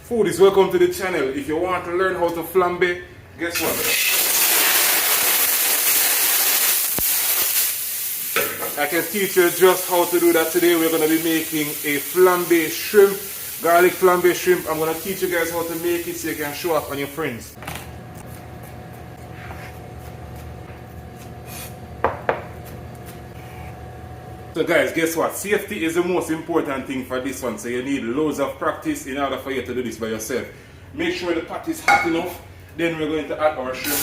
Foodies, welcome to the channel. If you want to learn how to flambe, guess what? I can teach you just how to do that today. We're going to be making a flambe shrimp, garlic flambe shrimp. I'm going to teach you guys how to make it so you can show off on your friends. So guys, guess what? Safety is the most important thing for this one. So you need loads of practice in order for you to do this by yourself. Make sure the pot is hot enough. Then we're going to add our shrimp.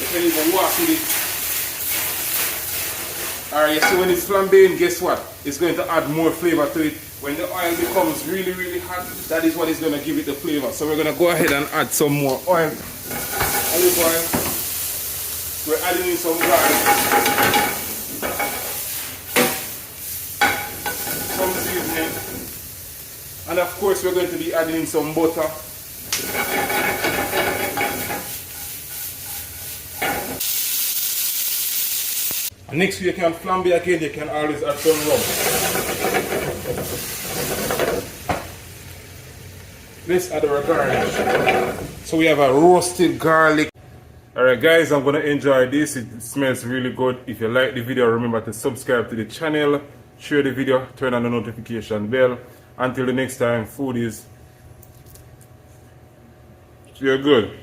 You can even walk with it. Alright, you see when it's flambeing, guess what? It's going to add more flavor to it. When the oil becomes really hot, that is what is going to give it the flavor. So we're going to go ahead and add some more oil. Olive oil. We're adding in some garlic, some seasoning, and of course we're going to be adding in some butter. And next you can flambe again, you can always add some rum. Let's add our garlic. So we have a roasted garlic. Alright guys, I'm going to enjoy this. It smells really good. If you like the video, remember to subscribe to the channel, share the video, turn on the notification bell. Until the next time, foodies, you're good.